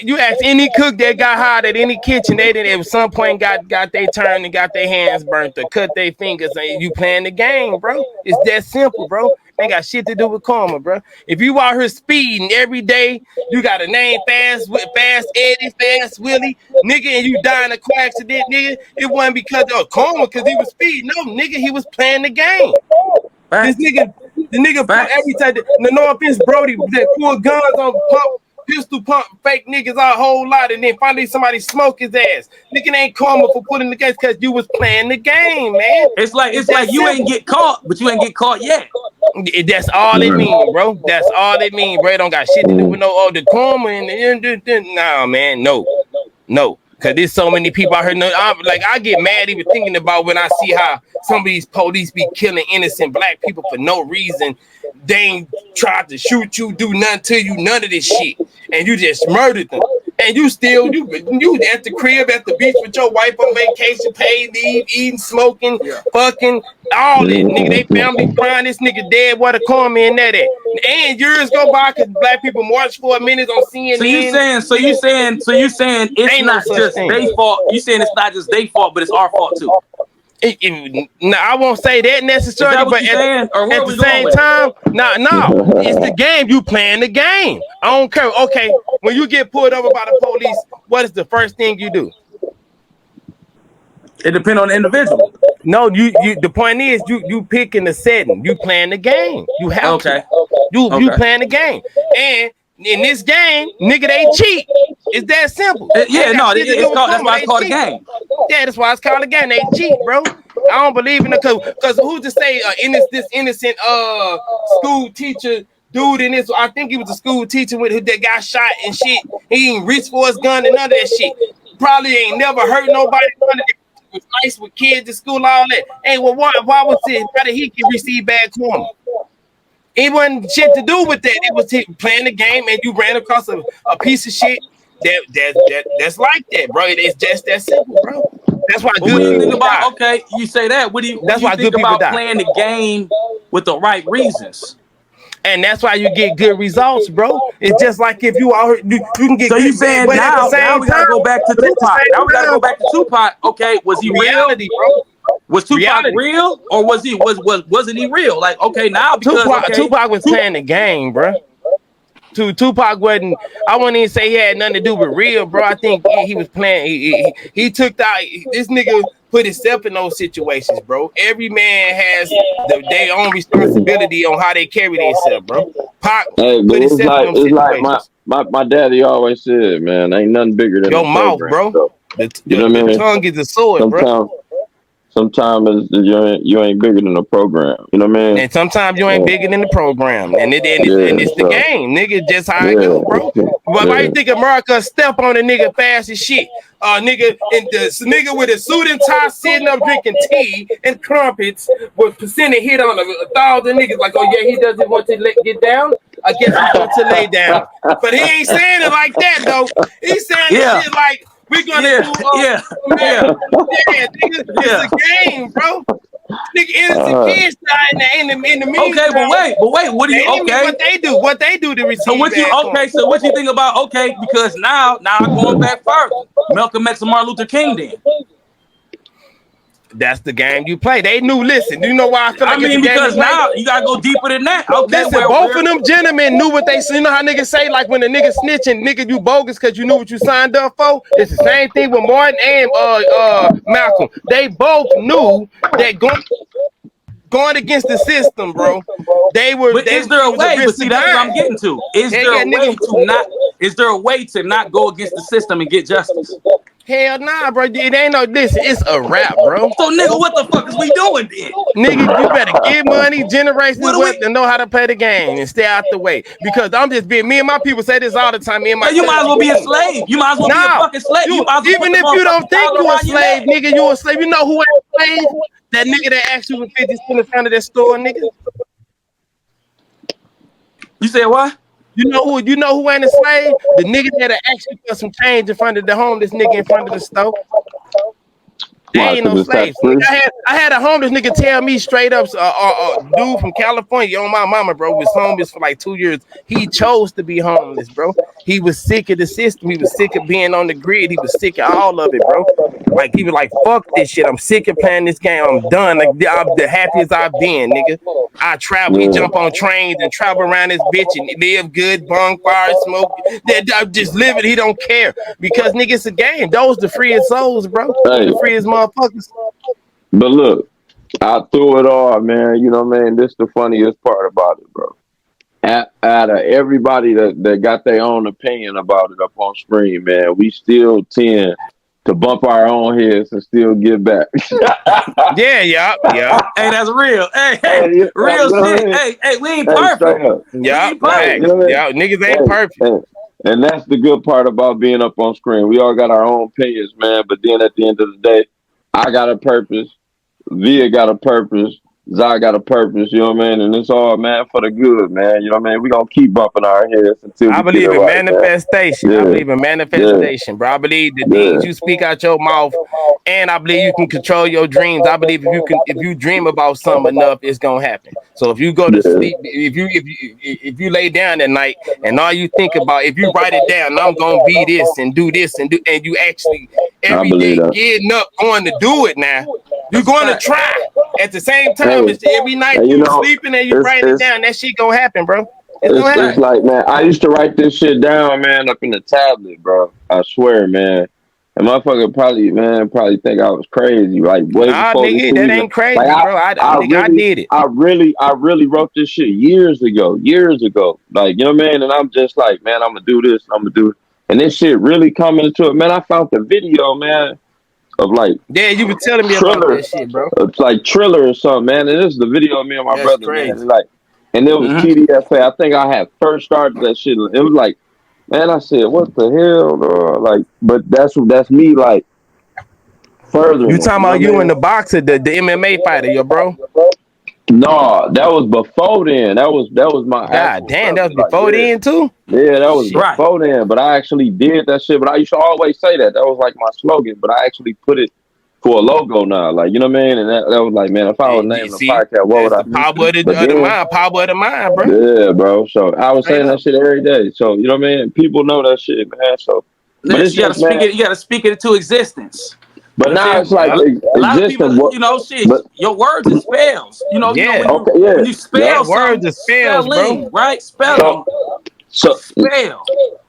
You ask any cook that got hired at any kitchen, they did at some point got their turn and got their hands burnt or cut their fingers. And you playing the game, bro. It's that simple, bro. Ain't got shit to do with karma, bro. If you out here speeding every day, you got a name Fast Eddie, Fast Willie, nigga, and you die in a car accident, nigga. It wasn't because of karma, because he was speeding. No, nigga, he was playing the game. This nigga, the nigga, every time, no offense, Brody, that pull guns on pistol pump fake niggas a whole lot, and then finally somebody smoke his ass. Nigga ain't karma for putting the case because you was playing the game, man. It's like you ain't get caught, but you ain't get caught yet. That's all it mean, bro. That's all it mean, bro. It don't got shit to do with the karma and nah, man, no. Cause there's so many people out here. I get mad even thinking about when I see how some of these police be killing innocent black people for no reason. They ain't tried to shoot you, do nothing to you, none of this shit, and you just murdered them. And you still you at the crib at the beach with your wife on vacation, paid leave, eating, smoking, fucking all that. Nigga, they family crying. This nigga dead. What a karma in that at? And years go by because black people march for a minute on CNN. So you saying it's not just their fault. You saying it's not just their fault, but it's our fault too. No, I won't say that necessarily, but at the same time, no, it's the game. You playing the game. I don't care. Okay, when you get pulled over by the police, what is the first thing you do? It depends on the individual. No, you. The point is, you picking the setting. You playing the game. You have to. You playing the game, and in this game, nigga, they cheat. It's that simple. That's why it's called a game. Yeah, that's why it's called a game. They cheat, bro. I don't believe in it because who's to say this innocent school teacher dude in this? I think he was a school teacher that got shot and shit. He ain't reached for his gun and none of that shit. Probably ain't never hurt nobody. Was nice with kids at school, all that. Hey, well, why was it? How did he receive bad karma? It wasn't shit to do with that. It was playing the game, and you ran across a piece of shit that's like that, bro. It's just that simple, bro. That's why good people think about. Die. Okay, you say that. What do you think about playing the game with the right reasons? And that's why you get good results, bro. It's just like if you are you can get. So you saying now we gotta go back to Tupac. Now we gotta go back to Tupac. Okay, was he reality, bro? Was Tupac real, or wasn't he real? Like, okay, now because Tupac was playing the game, bro. Tupac wasn't. I wouldn't even say he had nothing to do with real, bro. I think he was playing. He took this nigga put himself in those situations, bro. Every man has their own responsibility on how they carry themselves, bro. Pac put himself in those situations. My daddy always said, man, ain't nothing bigger than your mouth, bro. So, you know what I mean? The tongue is a sword, bro. Sometimes you ain't bigger than the program. You know what I mean? And sometimes you ain't bigger than the program. And it's the game, nigga. Just how it go, bro. But why you think America step on a nigga fast as shit? Nigga with a suit and tie sitting up drinking tea and crumpets with percentage hit on 1,000 niggas like, oh yeah, he doesn't want to get down. I guess he wants to lay down. But he ain't saying it like that though. He's saying shit like, we're gonna do nigga, it's a game, bro. Nigga, innocent kids die in the meantime. Okay, but wait, what do you what they do to receive so what you think about because now going back further, Malcolm X and Martin Luther King then. That's the game you play. They knew. Listen, do you know why I feel like I mean, because now you gotta go deeper than that. Okay, listen, both of them gentlemen knew what they. You know how niggas say, like when a nigga snitching, nigga, you bogus because you knew what you signed up for. It's the same thing with Martin and Malcolm. They both knew that going against the system, bro. But is there a way? But see, that's what I'm getting to. Is there a way to not go against the system and get justice? Hell nah, bro. It ain't no this. It's a rap, bro. So, nigga, what the fuck is we doing then? Nigga, you better get money, generate wealth, and know how to play the game and stay out the way. Because I'm just being, me and my people say this all the time. Me and my you might as well be a slave. You might as well be a fucking slave. Even if you don't think you a slave, nigga, you a slave. You know who ain't a slave? That nigga that asked you for 50 cents in front of that store, nigga. You said what? You know who ain't a slave? The nigga that asked you for some change in front of the homeless nigga in front of the store. They ain't no slaves. I had a homeless nigga tell me straight up, dude from California, on my mama, bro, was homeless for like 2 years. He chose to be homeless, bro. He was sick of the system. He was sick of being on the grid. He was sick of all of it, bro. Like, he was like, fuck this shit. I'm sick of playing this game. I'm done. Like, I'm the happiest I've been, nigga. I travel. We jump on trains and travel around this bitch and live good, bonfire, smoke. I'm just living. He don't care. Because, nigga, it's a game. Those the freest souls, bro. The freest motherfuckers. But look, I threw it all, man. You know what I mean? This is the funniest part about it, bro. Out of everybody that got their own opinion about it up on screen, man, we still tend to bump our own heads and still get back. Yeah. Hey, that's real. Hey, real shit. Hey, we ain't perfect. Yeah, niggas ain't perfect. And that's the good part about being up on screen. We all got our own opinions, man. But then at the end of the day, I got a purpose. Via got a purpose. Zai got a purpose, you know what I mean? And it's all, man, for the good, man. You know what I mean? We're going to keep bumping our heads until I believe in manifestation. I believe in manifestation, bro. I believe the things you speak out your mouth, and I believe you can control your dreams. I believe if you dream about something enough, it's going to happen. So if you go to sleep, if you lay down at night and all you think about, if you write it down, I'm going to be this and do this and you actually every day getting up, going to do it now. You're going to try at the same time. Every night you sleeping and you write it down. That shit gonna happen, bro. It's like, man, I used to write this shit down, man, up in the tablet, bro. I swear, man. And motherfucker probably think I was crazy. Like, way before nigga, that ain't crazy, like, bro. I did it. I really wrote this shit years ago. Like, you know what I mean? And I'm just like, man, I'm gonna do this. And this shit really coming into it. Man, I found the video, man, of like, you were telling me about that shit, bro. It's like Triller or something, man. And this is the video of me and my brother, crazy. man. Like, and it was TDFA. I think I had first started that shit. It was like, man, I said, what the hell, bro? Like, but that's me, like, further. You talking about you in the boxer, the MMA fighter, yo, bro? No, that was before then. That was my. God damn, that was before then too. Yeah, that was before then. But I actually did that shit. But I used to always say that. That was like my slogan. But I actually put it for a logo now. Like, you know what I mean? And that was like, man, if I was naming the podcast, what would I? Power of the mind, bro. Yeah, bro. So I was saying that shit every day. So you know what I mean? People know that shit, man. So but you gotta speak it into existence. But now it's like a lot of people, you know, shit. Your words are spells. You know, when you spell words are spells, bro. Right? Spelling. Spell.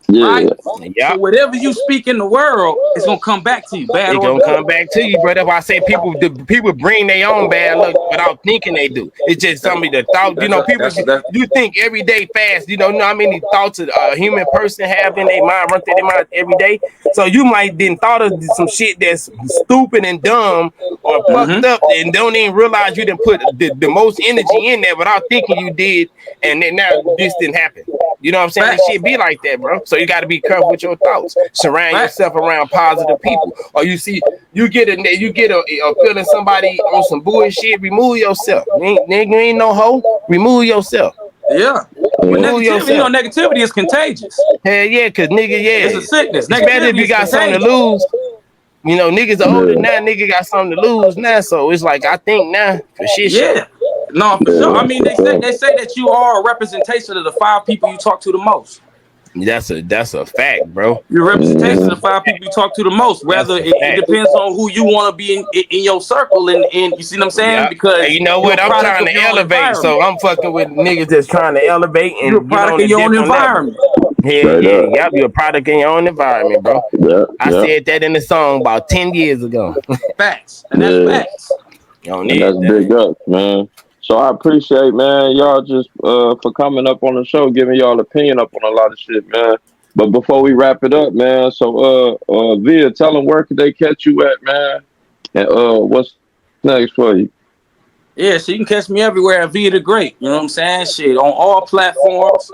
Right? So whatever you speak in the world, it's gonna come back to you. Bad. It's gonna come back to you, bro. That's why I say people bring their own bad luck without thinking they do. It's just something that thought. You know, people you think every day fast. You know how many thoughts a human person have in their mind, run through their mind every day. So you might didn't thought of some shit that's stupid and dumb or fucked up, and don't even realize you didn't put the most energy in there without thinking you did, and then now this didn't happen. You know what I'm saying? That shit be like that, bro. So you got to be careful with your thoughts. Surround yourself around positive people. Or you get a feeling somebody on some bullshit. Remove yourself. Nigga, you ain't no hoe. Remove yourself. Yeah. Negativity is contagious. Hell yeah, cause nigga, it's a sickness. It's better if you got something to lose. You know, niggas are older now. Nigga got something to lose now. So it's like, I think now for shit. Yeah. No, for sure. I mean, they say that you are a representation of the 5 people you talk to the most. That's a fact, bro. Your representation of the 5 people you talk to the most. Whether it depends on who you want to be in your circle, and you see what I'm saying? Yeah. Because And you know you're what? a I'm product trying of to your own elevate, so environment. I'm fucking with niggas that's trying to elevate You're a and get product on of a your own different level. environment. Hell Straight yeah, up. yep, you're a product in your own environment, bro. Yeah, I yeah, said that in the song about 10 years ago. Facts, and that's yeah. facts. On And it, that's big ups, man. So I appreciate, man, y'all just for coming up on the show, giving y'all opinion up on a lot of shit, man. But before we wrap it up, man, so Via, tell them where could they catch you at, man, and what's next for you? Yeah, so you can catch me everywhere at Via the Great. You know what I'm saying? Shit, on all platforms.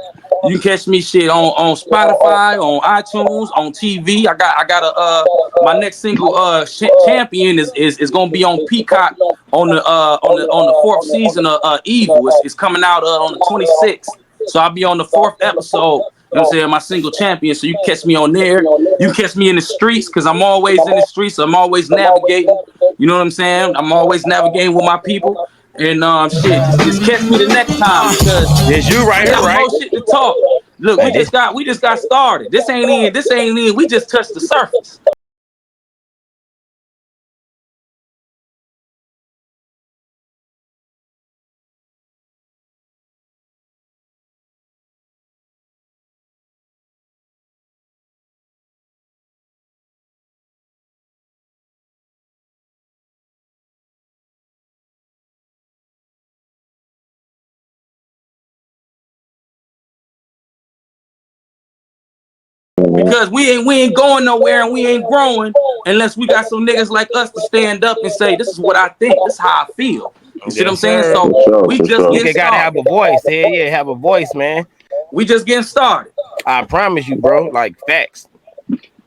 You can catch me shit on Spotify, on iTunes, on TV. I got my next single Champion is gonna be on Peacock on the 4th season of Evil. It's coming out on the 26th. So I'll be on the 4th episode. You know what I'm saying? My single Champion. So you can catch me on there. You can catch me in the streets because I'm always in the streets. I'm always navigating. You know what I'm saying? I'm always navigating with my people. And shit, just catch me the next time because it's you right we here, got right? more shit to talk. Look, Like this. we just got started. This ain't in. We just touched the surface. Because we ain't going nowhere and we ain't growing unless we got some niggas like us to stand up and say, this is what I think, this is how I feel. You see what I'm Yes, saying? sir. So For sure, we for just sure. getting Nigga gotta have started. a voice. Hell yeah, have a voice, man. We just getting started. I promise you, bro. Like facts.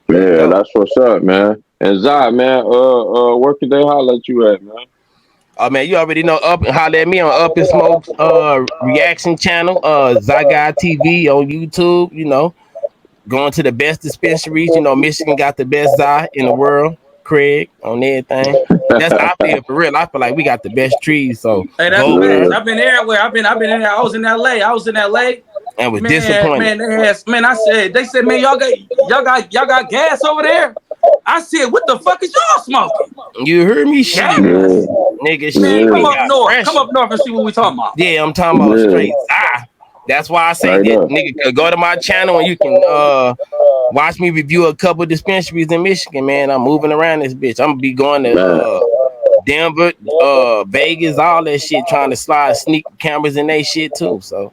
Straight Yeah, up. that's what's up, man. And Zai, man, where could they holler at you at, man? Oh man, you already know. Up and holler at me on Up and Smokes reaction channel, Zygai TV on YouTube. You know, going to the best dispensaries. You know, Michigan got the best Zy in the world. Craig on everything. That's I feel for real. I feel like we got the best trees. So Hey, that's go over Yeah. facts. there I've been everywhere. I've been in there. I was in LA. I was in LA. and was Man, disappointed. they said, man, y'all got gas over there. I said, what the fuck is y'all smoking? You heard me? Shit, Yeah, Gas. nigga. Man, Shit, come we yeah, up got north. Come pressure. up north and see what we talking about. Yeah, I'm talking about yeah. straight Zy. That's why I say Straight that up. nigga could go to my channel and you can watch me review a couple dispensaries in Michigan, man. I'm moving around this bitch. I'm gonna be going to Man, Denver, Vegas, all that shit, trying to slide sneak cameras in they shit too. So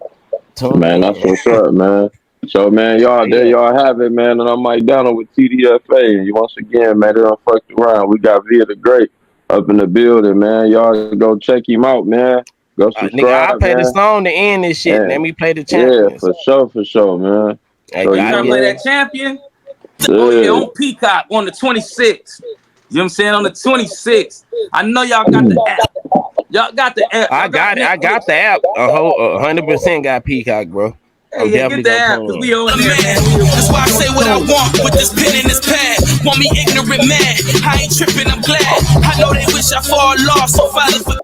tune man, that's in. what's up, man. So, man, y'all, there Yeah. y'all have it, man. And I'm Mike Donald with TDFA. And once again, man, they don't fuck around. We got Via the Great up in the building, man. Y'all go check him out, man. Go Nigga, I'll subscribe, play the man. song to end this shit. Let And me play the yeah, champions. for sure, man. Hey, So, Oh, you you know gotta trying to get play what I that mean? champion? Oh yeah, Yeah. on Peacock on the 26th. You know what I'm saying? On the 26th. I know y'all got the app. Y'all got the app. I Y'all got got it. I got Netflix. the app. A whole 100% got Peacock, bro. Hey, I'm yeah, definitely get the gonna app because tune we in. on A there, man, man. that's why I We on say the what I tune. want with this pen in this pad. Want me ignorant mad? I ain't tripping, I'm glad. I know they wish I fall off, so Father for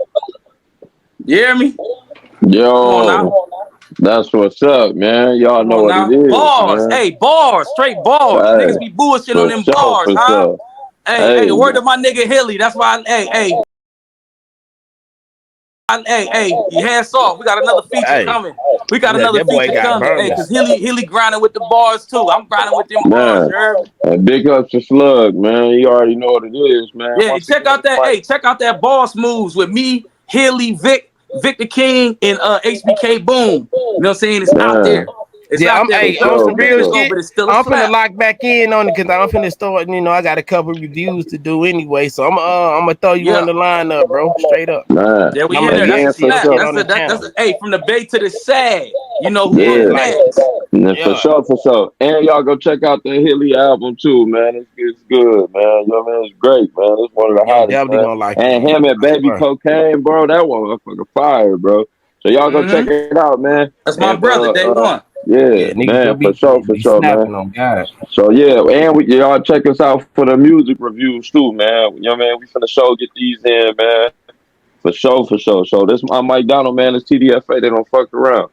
You hear me? Come on now. Yo, that's what's up, man. Y'all Come know on what it now. is, Bars. man. Hey, bars. Straight bars. Hey, Niggas be bullshitting on for them sure, bars, for huh? sure. Hey, Hey, word to my nigga Hilly. That's why hey, hands off. We got another feature Hey, coming. We got that, another that boy feature got coming. Hey, burners. cause Hilly grinding with the bars too. I'm grinding with them bars, man. you heard me? And big ups to Slug, man. You already know what it is, man. Yeah, Once again, Mike. check out that boss moves with me, Hilly, Victor King, and HBK Boom. You know what I'm saying? It's out Man, there. It's Yeah, out I'm there. for We hey took on a sure, some few for real years ago, sure. but shit. it's still a I'm finna slap. lock back in on it because I'm finna start. You know, I got a couple reviews to do anyway, so I'm gonna throw you Yeah. on the lineup, bro. Straight up. Man, There we I'm in gonna there. That's get a again, for this slap. shit sure. on the channel. Hey, from the Bay to the Sag. You know who up Yeah, Yeah, like next. and for yeah. sure, for sure. And y'all go check out the Hilly album too, man. It's good, man. You know what I mean? It's great, man. It's one of the Yeah, I'm hottest, definitely man. gonna like it, And man. him and I Baby swear. Cocaine, bro. That one motherfucker fire, bro. So y'all go check Mm-hmm. it out, man. That's my And brother, day one. yeah, Yeah, niggas man, gonna for be sure, man. snapping on God. So yeah, and y'all check us out for the music reviews too, man. You know what I mean? We finna show get these in, man. For sure, for sure. So this I'm Mike Donald, man. It's TDFA. They don't fuck around.